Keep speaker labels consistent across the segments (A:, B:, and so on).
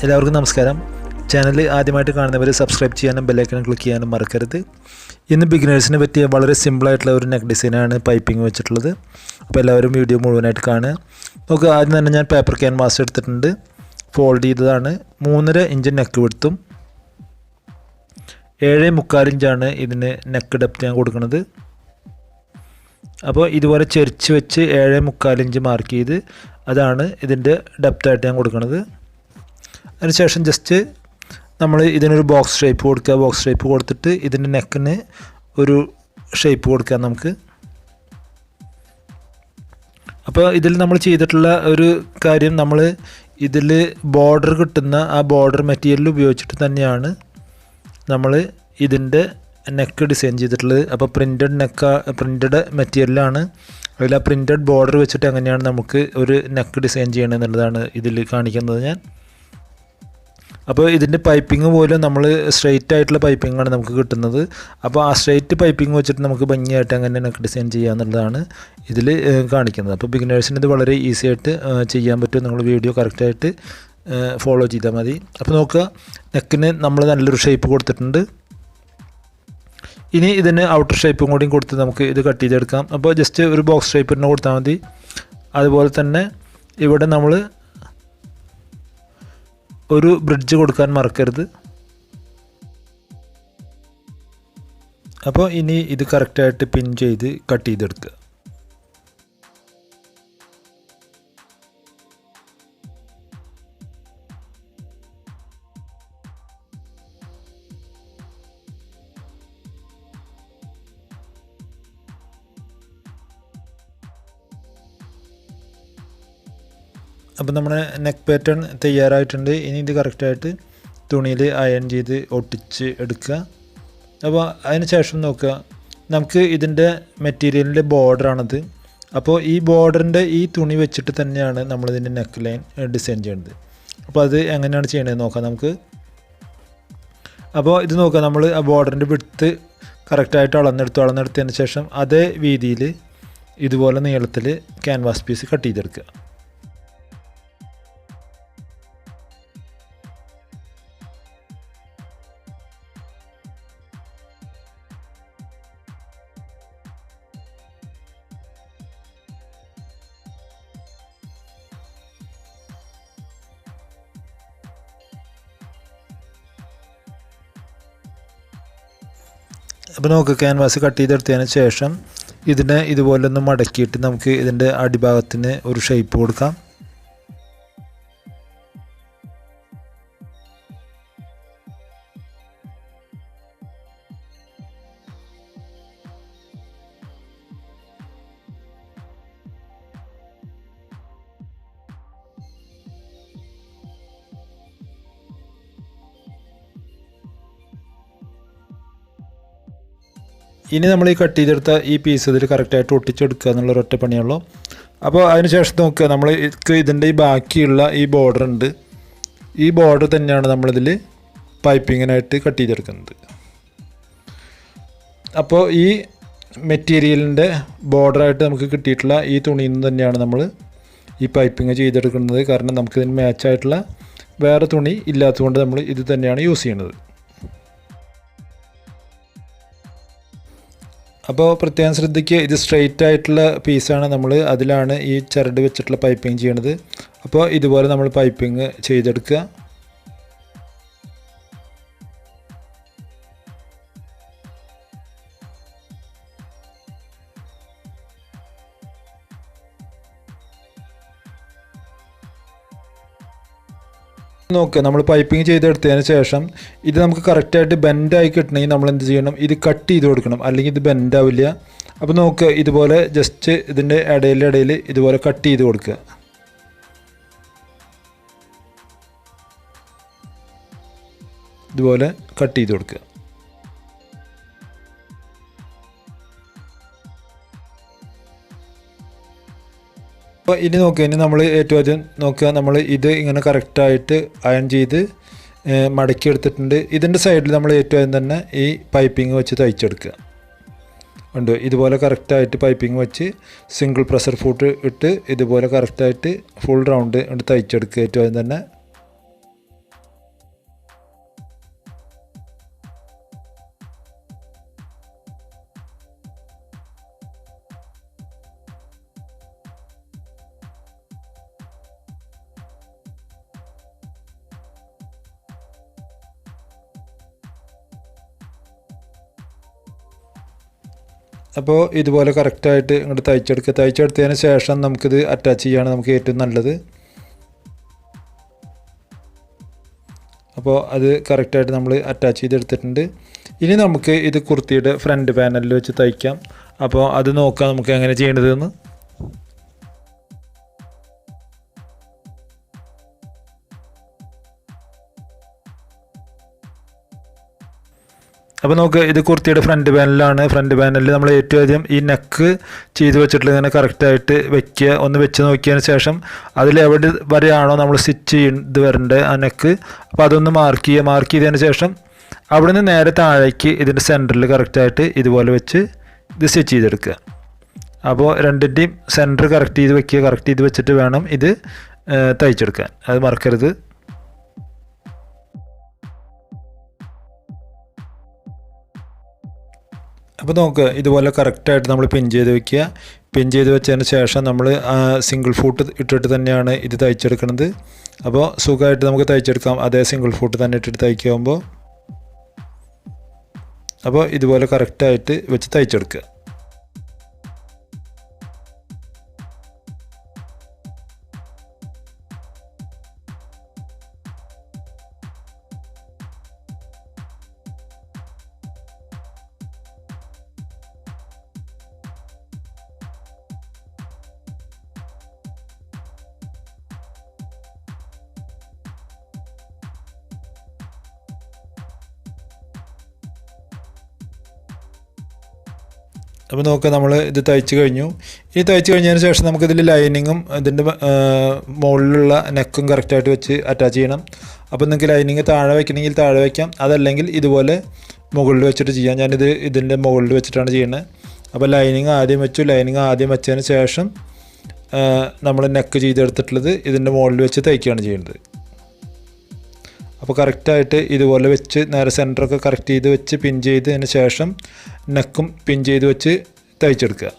A: എല്ലാവർക്കും നമസ്കാരം. ചാനൽ ആദ്യമായിട്ട് കാണുന്നവർ സബ്സ്ക്രൈബ് ചെയ്യാനും ബെല്ലൈക്കൺ ക്ലിക്ക് ചെയ്യാനും മറക്കരുത്. ഇന്ന് ബിഗിനേഴ്സിന് പറ്റിയ വളരെ സിമ്പിളായിട്ടുള്ള ഒരു നെക്ക് ഡിസൈനാണ് പൈപ്പിംഗ് വെച്ചിട്ടുള്ളത്. അപ്പോൾ എല്ലാവരും വീഡിയോ മുഴുവനായിട്ട് കാണുക. നമുക്ക് ആദ്യം തന്നെ ഞാൻ പേപ്പർ ക്യാൻവാസ് എടുത്തിട്ടുണ്ട്, ഫോൾഡ് ചെയ്തതാണ്. 3.5 ഇഞ്ച് നെക്ക് വിഡ്ത്തും 7.25 ഇഞ്ചാണ് ഇതിന് നെക്ക് ഡെപ്ത് ഞാൻ കൊടുക്കുന്നത്. അപ്പോൾ ഇതുപോലെ ചെരിച്ച് വെച്ച് 7.25 ഇഞ്ച് മാർക്ക് ചെയ്ത് അതാണ് ഇതിൻ്റെ ഡെപ്തായിട്ട് ഞാൻ കൊടുക്കുന്നത്. അതിനുശേഷം ജസ്റ്റ് നമ്മൾ ഇതിനൊരു ബോക്സ് ഷേപ്പ് കൊടുക്കുക. ബോക്സ് ഷേപ്പ് കൊടുത്തിട്ട് ഇതിൻ്റെ നെക്കിന് ഒരു ഷേപ്പ് കൊടുക്കാം നമുക്ക്. അപ്പോൾ ഇതിൽ നമ്മൾ ചെയ്തിട്ടുള്ള ഒരു കാര്യം, നമ്മൾ ഇതിൽ ബോർഡർ കിട്ടുന്ന ആ ബോർഡർ മെറ്റീരിയൽ ഉപയോഗിച്ചിട്ട് തന്നെയാണ് നമ്മൾ ഇതിൻ്റെ നെക്ക് ഡിസൈൻ ചെയ്തിട്ടുള്ളത്. അപ്പോൾ പ്രിൻറ്റഡ് മെറ്റീരിയലാണ്. അതിൽ ആ പ്രിൻറ്റഡ് ബോർഡർ വെച്ചിട്ട് എങ്ങനെയാണ് നമുക്ക് ഒരു നെക്ക് ഡിസൈൻ ചെയ്യണം എന്നുള്ളതാണ് ഇതിൽ കാണിക്കുന്നത് ഞാൻ. അപ്പോൾ ഇതിൻ്റെ പൈപ്പിംഗ് പോലും നമ്മൾ സ്ട്രെയിറ്റ് ആയിട്ടുള്ള പൈപ്പിംഗാണ് നമുക്ക് കിട്ടുന്നത്. അപ്പോൾ ആ സ്ട്രെയിറ്റ് പൈപ്പിംഗ് വെച്ചിട്ട് നമുക്ക് ഭംഗിയായിട്ട് എങ്ങനെ നെക്ക് ഡിസൈൻ ചെയ്യുക എന്നുള്ളതാണ് ഇതിൽ കാണിക്കുന്നത്. അപ്പോൾ ബിഗിനേഴ്സിന് ഇത് വളരെ ഈസി ആയിട്ട് ചെയ്യാൻ പറ്റും. നിങ്ങൾ വീഡിയോ കറക്റ്റായിട്ട് ഫോളോ ചെയ്താൽ മതി. അപ്പോൾ നോക്കുക, നെക്കിന് നമ്മൾ നല്ലൊരു ഷേപ്പ് കൊടുത്തിട്ടുണ്ട്. ഇനി ഇതിന് ഔട്ടർ ഷേപ്പും കൂടിയും കൊടുത്ത് നമുക്ക് ഇത് കട്ട് ചെയ്തെടുക്കാം. അപ്പോൾ ജസ്റ്റ് ഒരു ബോക്സ് ഷേപ്പ് തന്നെ കൊടുത്താൽ മതി. അതുപോലെ തന്നെ ഇവിടെ നമ്മൾ ഒരു ബ്രിഡ്ജ് കൊടുക്കാൻ മറക്കരുത്. അപ്പോൾ ഇനി ഇത് കറക്റ്റായിട്ട് പിൻ ചെയ്ത് കട്ട് ചെയ്തെടുക്കുക. അപ്പോൾ നമ്മുടെ നെക്ക് പാറ്റേൺ തയ്യാറായിട്ടുണ്ട്. ഇനി ഇത് കറക്റ്റായിട്ട് തുണിയിൽ അയൺ ചെയ്ത് ഒട്ടിച്ച് എടുക്കുക. അപ്പോൾ അതിന് ശേഷം നോക്കുക, നമുക്ക് ഇതിൻ്റെ മെറ്റീരിയലിൻ്റെ ബോർഡറാണത്. അപ്പോൾ ഈ ബോർഡറിൻ്റെ ഈ തുണി വെച്ചിട്ട് തന്നെയാണ് നമ്മളിതിൻ്റെ നെക്ക് ലൈൻ ഡിസൈൻ ചെയ്യേണ്ടത്. അപ്പോൾ അത് എങ്ങനെയാണ് ചെയ്യേണ്ടത് നോക്കാം നമുക്ക്. അപ്പോൾ ഇത് നോക്കുക, നമ്മൾ ആ ബോർഡറിൻ്റെ വിഡ്ത്ത് കറക്റ്റായിട്ട് അളന്നെടുത്തതിന് ശേഷം അതേ വീതിയിൽ ഇതുപോലെ നീളത്തിൽ ക്യാൻവാസ് പീസ് കട്ട് ചെയ്തെടുക്കുക. അപ്പോൾ നമുക്ക് ക്യാൻവാസ് കട്ട് ചെയ്തെടുത്തതിന് ശേഷം ഇതിനെ ഇതുപോലെ ഒന്ന് മടക്കിയിട്ട് നമുക്ക് ഇതിൻ്റെ അടിഭാഗത്തിന് ഒരു ഷേപ്പ് കൊടുക്കാം. ഇനി നമ്മൾ ഈ കട്ട് ചെയ്തെടുത്ത ഈ പീസ് ഇതിൽ കറക്റ്റായിട്ട് ഒട്ടിച്ചെടുക്കുക എന്നുള്ളൊരു ഒറ്റ പണിയുള്ളൂ. അപ്പോൾ അതിന് ശേഷം നോക്കുക, നമ്മൾ ഇതിൻ്റെ ഈ ബാക്കിയുള്ള ഈ ബോർഡർ ഉണ്ട്, ഈ ബോർഡർ തന്നെയാണ് നമ്മളിതിൽ പൈപ്പിങ്ങിനായിട്ട് കട്ട് ചെയ്തെടുക്കുന്നത്. അപ്പോൾ ഈ മെറ്റീരിയലിൻ്റെ ബോർഡറായിട്ട് നമുക്ക് കിട്ടിയിട്ടുള്ള ഈ തുണിയിൽ നിന്ന് തന്നെയാണ് നമ്മൾ ഈ പൈപ്പിങ് ചെയ്തെടുക്കുന്നത്. കാരണം നമുക്കിതിന് മാച്ചായിട്ടുള്ള വേറെ തുണി ഇല്ലാത്തതുകൊണ്ട് നമ്മൾ ഇത് തന്നെയാണ് യൂസ് ചെയ്യുന്നത്. അപ്പോൾ പ്രത്യേകം ശ്രദ്ധിക്കുക, ഇത് സ്ട്രെയിറ്റ് ആയിട്ടുള്ള പീസാണ്, നമ്മൾ അതിലാണ് ഈ ചരട് വെച്ചിട്ടുള്ള പൈപ്പിംഗ് ചെയ്യണത്. അപ്പോൾ ഇതുപോലെ നമ്മൾ പൈപ്പിംഗ് ചെയ്തെടുക്കുക. നോക്കുക, നമ്മൾ പൈപ്പിംഗ് ചെയ്തെടുത്തതിന് ശേഷം ഇത് നമുക്ക് കറക്റ്റായിട്ട് ബെൻഡായി കിട്ടണമെങ്കിൽ നമ്മൾ എന്ത് ചെയ്യണം, ഇത് കട്ട് ചെയ്ത് കൊടുക്കണം, അല്ലെങ്കിൽ ഇത് ബെൻഡാവില്ല. അപ്പോൾ നോക്കുക, ഇതുപോലെ ജസ്റ്റ് ഇതിൻ്റെ ഇടയിൽ ഇതുപോലെ കട്ട് ചെയ്ത് കൊടുക്കുക. ഇതുപോലെ കട്ട് ചെയ്ത് കൊടുക്കുക. അപ്പോൾ ഇനി നോക്കുക, ഇനി നമ്മൾ ഏറ്റവും ആദ്യം നോക്കുക, നമ്മൾ ഇത് ഇങ്ങനെ കറക്റ്റായിട്ട് അയൺ ചെയ്ത് മടക്കി എടുത്തിട്ടുണ്ട്. ഇതിൻ്റെ സൈഡിൽ നമ്മൾ ഏറ്റവും ആദ്യം തന്നെ ഈ പൈപ്പിംഗ് വെച്ച് തയ്ച്ചെടുക്കുക. ഉണ്ട് ഇതുപോലെ കറക്റ്റായിട്ട് പൈപ്പിംഗ് വെച്ച് സിംഗിൾ പ്രഷർ ഫുട്ട് ഇട്ട് ഇതുപോലെ കറക്റ്റായിട്ട് ഫുൾ റൗണ്ട് തയ്ച്ചെടുക്കുക ഏറ്റവും ആദ്യം തന്നെ. അപ്പോൾ ഇതുപോലെ കറക്റ്റായിട്ട് ഇങ്ങോട്ട് തയ്ച്ചെടുക്കുക. തയ്ച്ചെടുത്തതിന് ശേഷം നമുക്കിത് അറ്റാച്ച് ചെയ്യാണ് നമുക്ക് ഏറ്റവും നല്ലത്. അപ്പോൾ അത് കറക്റ്റായിട്ട് നമ്മൾ അറ്റാച്ച് ചെയ്തെടുത്തിട്ടുണ്ട്. ഇനി നമുക്ക് ഇത് കുർത്തിയുടെ ഫ്രണ്ട് പാനലിൽ വെച്ച് തയ്ക്കാം. അപ്പോൾ അത് നോക്കാം നമുക്ക് എങ്ങനെ ചെയ്യേണ്ടതെന്ന്. അപ്പോൾ നമുക്ക് ഇത് കുർത്തിയുടെ ഫ്രണ്ട് പാനലാണ്. ഫ്രണ്ട് പാനലിൽ നമ്മൾ ഏറ്റവും ആദ്യം ഈ നെക്ക് ചെയ്ത് വെച്ചിട്ടുള്ളത് ഇങ്ങനെ കറക്റ്റായിട്ട് വെക്കുക. ഒന്ന് വെച്ച് നോക്കിയതിന് ശേഷം അതിൽ എവിടെ വരെയാണോ നമ്മൾ സ്റ്റിച്ച് ചെയ്ത് വരേണ്ടത് ആ നെക്ക്, അപ്പോൾ അതൊന്ന് മാർക്ക് ചെയ്യുക. മാർക്ക് ചെയ്തതിന് ശേഷം അവിടെ നിന്ന് നേരെ താഴേക്ക് ഇതിൻ്റെ സെൻറ്ററിൽ കറക്റ്റായിട്ട് ഇതുപോലെ വെച്ച് ഇത് സ്റ്റിച്ച് ചെയ്തെടുക്കുക. അപ്പോൾ രണ്ടിൻ്റെയും സെൻറ്റർ കറക്റ്റ് ചെയ്ത് വെക്കുക. കറക്റ്റ് ചെയ്ത് വെച്ചിട്ട് വേണം ഇത് തയ്ച്ചെടുക്കാൻ, അത് മറക്കരുത്. അപ്പോൾ നമുക്ക് ഇതുപോലെ കറക്റ്റായിട്ട് നമ്മൾ പിൻ ചെയ്ത് വെക്കുക. പിൻ ചെയ്ത് വെച്ചതിന് ശേഷം നമ്മൾ സിംഗിൾ ഫൂട്ട് ഇട്ടിട്ട് തന്നെയാണ് ഇത് തയ്ച്ചെടുക്കുന്നത്. അപ്പോൾ സുഖമായിട്ട് നമുക്ക് തയ്ച്ചെടുക്കാം. അതേ സിംഗിൾ ഫൂട്ട് തന്നെ ഇട്ടിട്ട് തയ്ക്കുമ്പോൾ അപ്പോൾ ഇതുപോലെ കറക്റ്റായിട്ട് വെച്ച് തയ്ച്ചെടുക്കുക. അപ്പോൾ നോക്കുക, നമ്മൾ ഇത് തയ്ച്ച് കഴിഞ്ഞു. ഈ തയ്ച്ച് കഴിഞ്ഞതിന് ശേഷം നമുക്കിതിൽ ലൈനിങ്ങും ഇതിൻ്റെ മുകളിലുള്ള നെക്കും കറക്റ്റായിട്ട് വെച്ച് അറ്റാച്ച് ചെയ്യണം. അപ്പോൾ നിങ്ങൾക്ക് ലൈനിങ് താഴെ വയ്ക്കണമെങ്കിൽ താഴെ വയ്ക്കാം, അതല്ലെങ്കിൽ ഇതുപോലെ മുകളിൽ വെച്ചിട്ട് ചെയ്യാം. ഞാനിത് ഇതിൻ്റെ മുകളിൽ വെച്ചിട്ടാണ് ചെയ്യുന്നത്. അപ്പോൾ ലൈനിങ് ആദ്യം വെച്ചു. ലൈനിങ് ആദ്യം വെച്ചതിന് ശേഷം നമ്മൾ നെക്ക് ചെയ്തെടുത്തിട്ടുള്ളത് ഇതിൻ്റെ മുകളിൽ വെച്ച് തയ്ക്കുകയാണ് ചെയ്യുന്നത്. അപ്പോൾ കറക്റ്റായിട്ട് ഇതുപോലെ വെച്ച് നേരെ സെൻറ്ററൊക്കെ കറക്റ്റ് ചെയ്ത് വെച്ച് പിൻ ചെയ്തതിന് ശേഷം നെക്കും പിൻ ചെയ്ത് വെച്ച് തയ്ച്ചെടുക്കുക.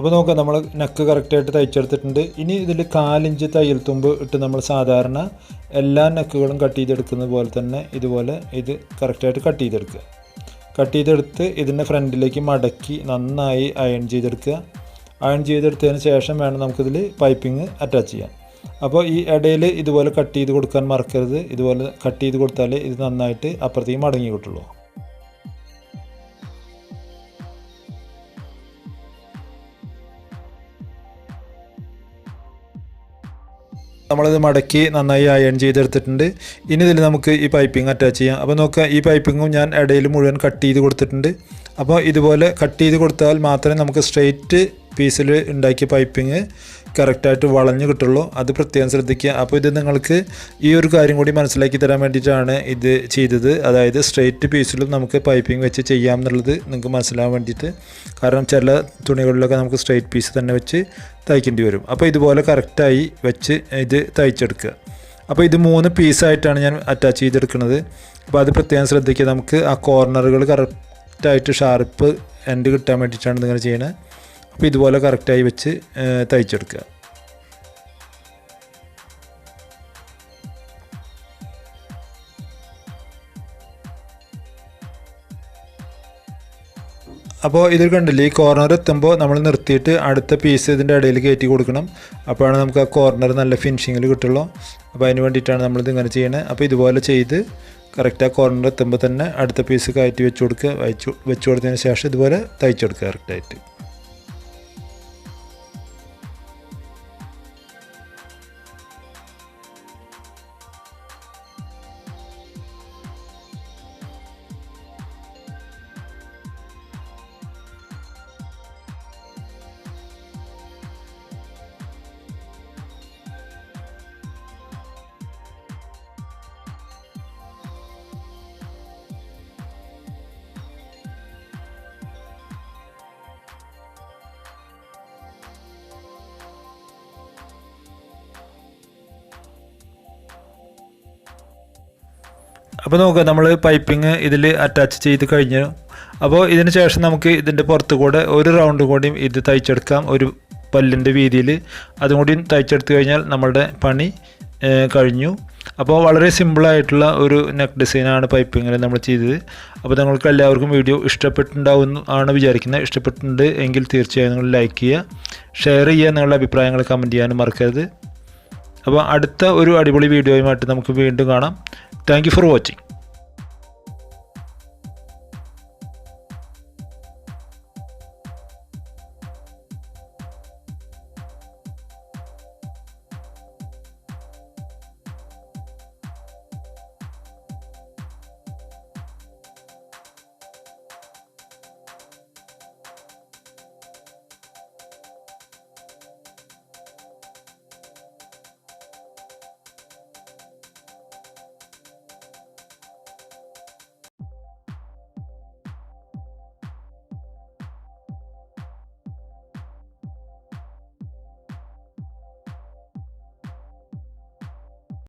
A: അപ്പോൾ നോക്കാം, നമ്മൾ നെക്ക് കറക്റ്റായിട്ട് തയ്ച്ചെടുത്തിട്ടുണ്ട്. ഇനി ഇതിൽ 4 ഇഞ്ച് തയ്യൽ തുമ്പ് ഇട്ട് നമ്മൾ സാധാരണ എല്ലാ നെക്കുകളും കട്ട് ചെയ്തെടുക്കുന്നത് പോലെ തന്നെ ഇതുപോലെ ഇത് കറക്റ്റായിട്ട് കട്ട് ചെയ്തെടുക്കുക. കട്ട് ചെയ്തെടുത്ത് ഇതിൻ്റെ ഫ്രണ്ടിലേക്ക് മടക്കി നന്നായി അയൺ ചെയ്തെടുക്കുക. അയൺ ചെയ്തെടുത്തതിന് ശേഷം വേണം നമുക്കിതിൽ പൈപ്പിംഗ് അറ്റാച്ച് ചെയ്യാൻ. അപ്പോൾ ഈ ഇടയിൽ ഇതുപോലെ കട്ട് ചെയ്ത് കൊടുക്കാൻ മറക്കരുത്. ഇതുപോലെ കട്ട് ചെയ്ത് കൊടുത്താൽ ഇത് നന്നായിട്ട് അപ്പുറത്തേക്ക് മടങ്ങി കിട്ടുള്ളൂ. നമ്മളിത് മടക്കി നന്നായി അയൺ ചെയ്തെടുത്തിട്ടുണ്ട്. ഇനി ഇതിൽ നമുക്ക് ഈ പൈപ്പിംഗ് അറ്റാച്ച് ചെയ്യാം. അപ്പോൾ നോക്കുക, ഈ പൈപ്പിങ്ങും ഞാൻ ഇടയിൽ മുഴുവൻ കട്ട് ചെയ്ത് കൊടുത്തിട്ടുണ്ട്. അപ്പോൾ ഇതുപോലെ കട്ട് ചെയ്ത് കൊടുത്താൽ മാത്രമേ നമുക്ക് സ്ട്രെയിറ്റ് പീസിൽ ഉണ്ടാക്കിയ പൈപ്പിംഗ് കറക്റ്റായിട്ട് വളഞ്ഞ് കിട്ടുള്ളൂ. അത് പ്രത്യേകം ശ്രദ്ധിക്കുക. അപ്പോൾ ഇത് നിങ്ങൾക്ക് ഈ ഒരു കാര്യം കൂടി മനസ്സിലാക്കി തരാൻ വേണ്ടിയിട്ടാണ് ഇത് ചെയ്തത്. അതായത് സ്ട്രെയിറ്റ് പീസിലും നമുക്ക് പൈപ്പിംഗ് വെച്ച് ചെയ്യാം എന്നുള്ളത് നിങ്ങൾക്ക് മനസ്സിലാകാൻ വേണ്ടിയിട്ട്. കാരണം ചില തുണികളിലൊക്കെ നമുക്ക് സ്ട്രെയിറ്റ് പീസ് തന്നെ വെച്ച് തയ്ക്കേണ്ടി വരും. അപ്പോൾ ഇതുപോലെ കറക്റ്റായി വെച്ച് ഇത് തയ്ച്ചെടുക്കുക. അപ്പോൾ ഇത് 3 പീസായിട്ടാണ് ഞാൻ അറ്റാച്ച് ചെയ്തെടുക്കുന്നത്. അപ്പോൾ അത് പ്രത്യേകം ശ്രദ്ധിക്കുക. നമുക്ക് ആ കോർണറുകൾ കറക്റ്റായിട്ട് ഷാർപ്പ് എൻഡ് കിട്ടാൻ വേണ്ടിയിട്ടാണ് ഇതിങ്ങനെ ചെയ്യുന്നത്. അപ്പോൾ ഇതുപോലെ കറക്റ്റായി വെച്ച് തയ്ച്ചെടുക്കുക. അപ്പോൾ ഇത് കണ്ടില്ലേ, ഈ കോർണർ എത്തുമ്പോൾ നമ്മൾ നിർത്തിയിട്ട് അടുത്ത പീസ് ഇതിൻ്റെ ഇടയിൽ കയറ്റി കൊടുക്കണം. അപ്പോഴാണ് നമുക്ക് ആ കോർണർ നല്ല ഫിനിഷിങ്ങിൽ കിട്ടുള്ളൂ. അപ്പോൾ അതിന് വേണ്ടിയിട്ടാണ് നമ്മളിത് ഇങ്ങനെ ചെയ്യുന്നത്. അപ്പോൾ ഇതുപോലെ ചെയ്ത് കറക്റ്റ് ആ കോർണർ എത്തുമ്പോൾ തന്നെ അടുത്ത പീസ് കയറ്റി വെച്ച് കൊടുക്കുക. വെച്ച് കൊടുത്തതിന് ശേഷം ഇതുപോലെ തയ്ച്ചെടുക്കുക കറക്റ്റായിട്ട്. അപ്പോൾ നോക്കുക, നമ്മൾ പൈപ്പിംഗ് ഇതിൽ അറ്റാച്ച് ചെയ്ത് കഴിഞ്ഞു. അപ്പോൾ ഇതിന് ശേഷം നമുക്ക് ഇതിൻ്റെ പുറത്ത് കൂടെ ഒരു റൗണ്ട് കൂടിയും ഇത് തയ്ച്ചെടുക്കാം, ഒരു പല്ലിൻ്റെ വീതിയിൽ. അതും കൂടി തയ്ച്ചെടുത്ത് കഴിഞ്ഞാൽ നമ്മളുടെ പണി കഴിഞ്ഞു. അപ്പോൾ വളരെ സിമ്പിളായിട്ടുള്ള ഒരു നെക്ക് ഡിസൈനാണ് പൈപ്പിങ്ങിൽ നമ്മൾ ചെയ്തത്. അപ്പോൾ നിങ്ങൾക്ക് എല്ലാവർക്കും വീഡിയോ ഇഷ്ടപ്പെട്ടിട്ടുണ്ടാവുമെന്ന് ആണ് വിചാരിക്കുന്നത്. ഇഷ്ടപ്പെട്ടിട്ടുണ്ട് എങ്കിൽ തീർച്ചയായും നിങ്ങൾ ലൈക്ക് ചെയ്യുക, ഷെയർ ചെയ്യുക, നിങ്ങളുടെ അഭിപ്രായങ്ങൾ കമൻറ്റ് ചെയ്യാനും മറക്കരുത്. അപ്പോൾ അടുത്ത ഒരു അടിപൊളി വീഡിയോയുമായിട്ട് നമുക്ക് വീണ്ടും കാണാം. Thank you for watching.